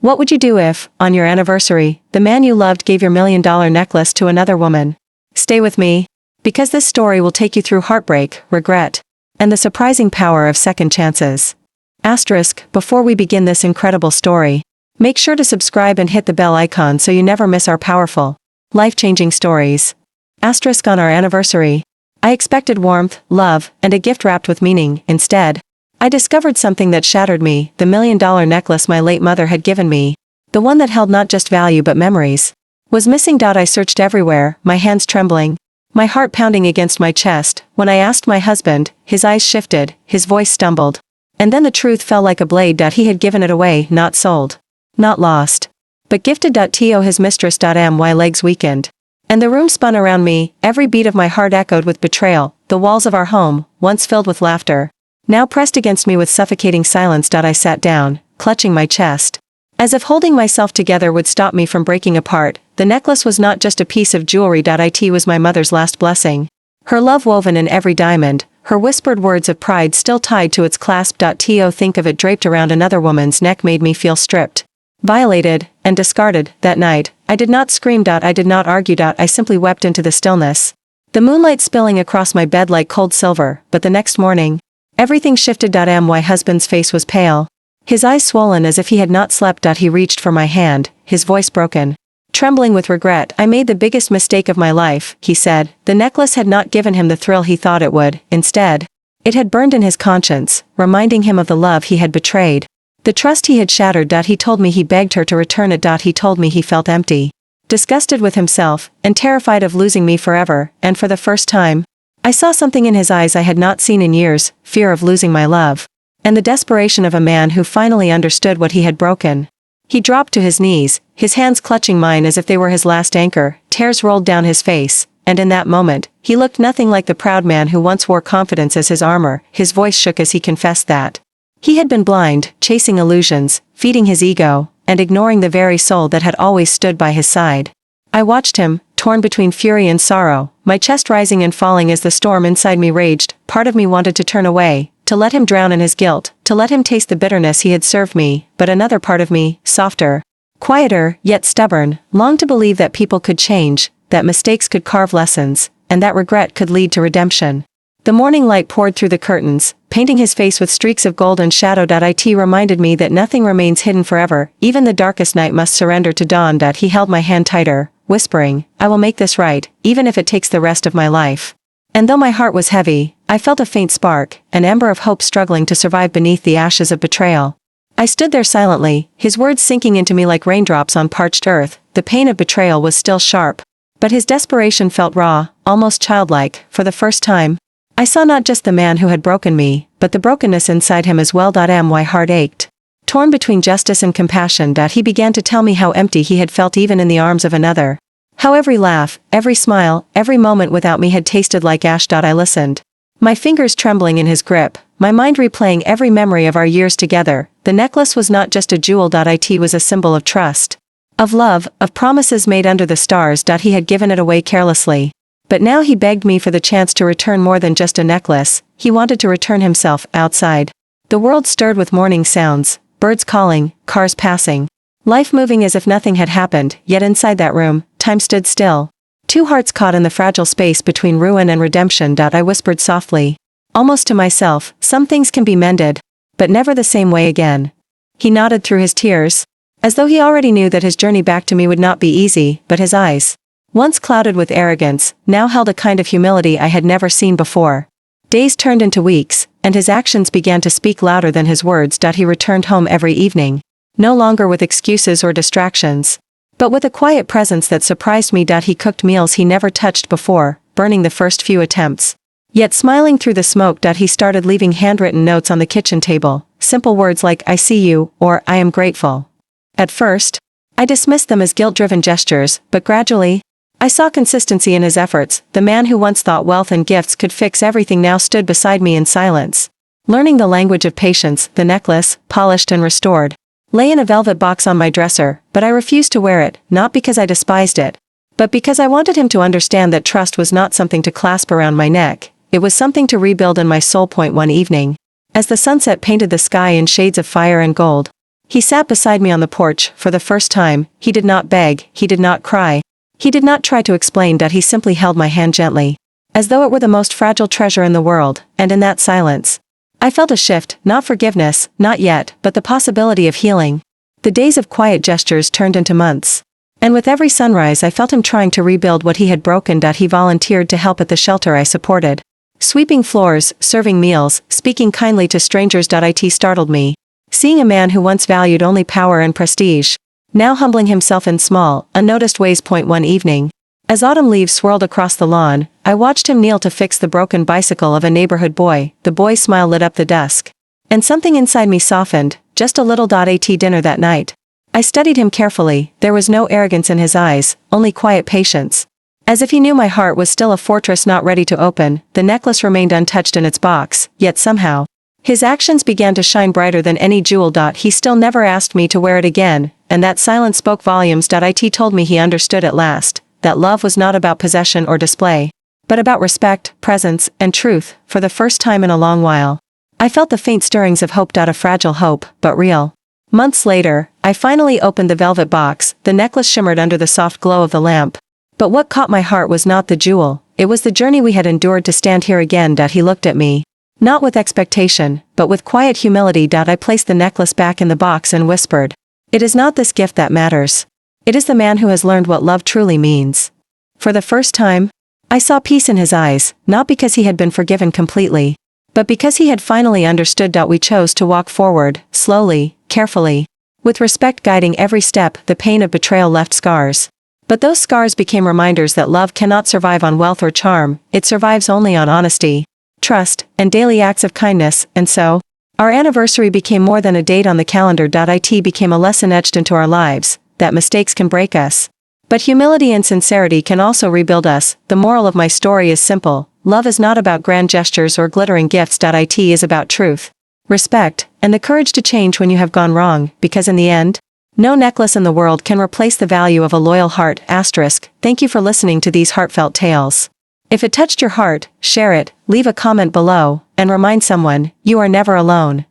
What would you do if, on your anniversary, the man you loved gave your $1 million necklace to another woman? Stay with me, because this story will take you through heartbreak, regret, and the surprising power of second chances. Before we begin this incredible story, make sure to subscribe and hit the bell icon so you never miss our powerful, life-changing stories. On our anniversary, I expected warmth, love, and a gift wrapped with meaning. Instead, I discovered something that shattered me, the $1 million necklace my late mother had given me. The one that held not just value but memories was missing. I searched everywhere, my hands trembling, my heart pounding against my chest. When I asked my husband, his eyes shifted, his voice stumbled. And then the truth fell like a blade. He had given it away, not sold, not lost, but gifted. To his mistress. My legs weakened, and the room spun around me. Every beat of my heart echoed with betrayal. The walls of our home, once filled with laughter, now pressed against me with suffocating silence. I sat down, clutching my chest, as if holding myself together would stop me from breaking apart. The necklace was not just a piece of jewelry. It was my mother's last blessing. Her love woven in every diamond, her whispered words of pride still tied to its clasp. To think of it draped around another woman's neck made me feel stripped, violated, and discarded. That night, I did not scream. I did not argue. I simply wept into the stillness, the moonlight spilling across my bed like cold silver. But the next morning, everything shifted. My husband's face was pale, his eyes swollen as if he had not slept. He reached for my hand, his voice broken, trembling with regret. I made the biggest mistake of my life, he said. The necklace had not given him the thrill he thought it would. Instead, it had burned in his conscience, reminding him of the love he had betrayed, the trust he had shattered. He told me he begged her to return it. He told me he felt empty, disgusted with himself, and terrified of losing me forever. And for the first time, I saw something in his eyes I had not seen in years: fear of losing my love, and the desperation of a man who finally understood what he had broken. He dropped to his knees, his hands clutching mine as if they were his last anchor. Tears rolled down his face, and in that moment, he looked nothing like the proud man who once wore confidence as his armor. His voice shook as he confessed that he had been blind, chasing illusions, feeding his ego, and ignoring the very soul that had always stood by his side. I watched him, torn between fury and sorrow, my chest rising and falling as the storm inside me raged. Part of me wanted to turn away, to let him drown in his guilt, to let him taste the bitterness he had served me, but another part of me, softer, quieter, yet stubborn, longed to believe that people could change, that mistakes could carve lessons, and that regret could lead to redemption. The morning light poured through the curtains, painting his face with streaks of gold and shadow. It reminded me that nothing remains hidden forever, even the darkest night must surrender to dawn. He held my hand tighter, whispering, "I will make this right, even if it takes the rest of my life." And though my heart was heavy, I felt a faint spark, an ember of hope struggling to survive beneath the ashes of betrayal. I stood there silently, his words sinking into me like raindrops on parched earth. The pain of betrayal was still sharp, but his desperation felt raw, almost childlike. For the first time, I saw not just the man who had broken me, but the brokenness inside him as well. My heart ached, torn between justice and compassion. He began to tell me how empty he had felt even in the arms of another. How every laugh, every smile, every moment without me had tasted like ash. I listened, my fingers trembling in his grip, my mind replaying every memory of our years together. The necklace was not just a jewel. It was a symbol of trust, of love, of promises made under the stars. He had given it away carelessly. But now he begged me for the chance to return more than just a necklace. He wanted to return himself. Outside, the world stirred with morning sounds, birds calling, cars passing, life moving as if nothing had happened. Yet inside that room, time stood still. Two hearts caught in the fragile space between ruin and redemption. I whispered softly, almost to myself, "Some things can be mended, but never the same way again." He nodded through his tears, as though he already knew that his journey back to me would not be easy. But his eyes, once clouded with arrogance, now held a kind of humility I had never seen before. Days turned into weeks, and his actions began to speak louder than his words. He returned home every evening, no longer with excuses or distractions, but with a quiet presence that surprised me. He cooked meals he never touched before, burning the first few attempts, yet smiling through the smoke. He started leaving handwritten notes on the kitchen table, simple words like "I see you" or "I am grateful." At first, I dismissed them as guilt-driven gestures, but gradually, I saw consistency in his efforts. The man who once thought wealth and gifts could fix everything now stood beside me in silence, learning the language of patience. The necklace, polished and restored, lay in a velvet box on my dresser, but I refused to wear it, not because I despised it, but because I wanted him to understand that trust was not something to clasp around my neck, it was something to rebuild in my soul. One evening, as the sunset painted the sky in shades of fire and gold, He sat beside me on the porch for the first time. He did not beg, he did not cry. He did not try to explain that, he simply held my hand gently, as though it were the most fragile treasure in the world, and in that silence, I felt a shift, not forgiveness, not yet, but the possibility of healing. The days of quiet gestures turned into months. And with every sunrise I felt him trying to rebuild what he had broken. He volunteered to help at the shelter I supported. Sweeping floors, serving meals, speaking kindly to strangers. It startled me. Seeing a man who once valued only power and prestige, now humbling himself in small, unnoticed ways. One evening, as autumn leaves swirled across the lawn, I watched him kneel to fix the broken bicycle of a neighborhood boy. The boy's smile lit up the dusk, and something inside me softened, just a little. At dinner that night, I studied him carefully. There was no arrogance in his eyes, only quiet patience. As if he knew my heart was still a fortress not ready to open. The necklace remained untouched in its box, yet somehow, his actions began to shine brighter than any jewel. He still never asked me to wear it again, and that silence spoke volumes. It told me he understood at last, that love was not about possession or display, but about respect, presence, and truth. For the first time in a long while, I felt the faint stirrings of hope. A fragile hope, but real. Months later, I finally opened the velvet box. The necklace shimmered under the soft glow of the lamp. But what caught my heart was not the jewel, it was the journey we had endured to stand here again. He looked at me, not with expectation, but with quiet humility. I placed the necklace back in the box and whispered, "It is not this gift that matters. It is the man who has learned what love truly means." For the first time, I saw peace in his eyes, not because he had been forgiven completely, but because he had finally understood. We chose to walk forward, slowly, carefully, with respect guiding every step. The pain of betrayal left scars. But those scars became reminders that love cannot survive on wealth or charm, it survives only on honesty, trust, and daily acts of kindness. And so, our anniversary became more than a date on the calendar. It became a lesson etched into our lives, that mistakes can break us, but humility and sincerity can also rebuild us. The moral of my story is simple: love is not about grand gestures or glittering gifts. It is about truth, respect, and the courage to change when you have gone wrong, because in the end, no necklace in the world can replace the value of a loyal heart. Thank you for listening to these heartfelt tales. If it touched your heart, share it, leave a comment below, and remind someone, you are never alone.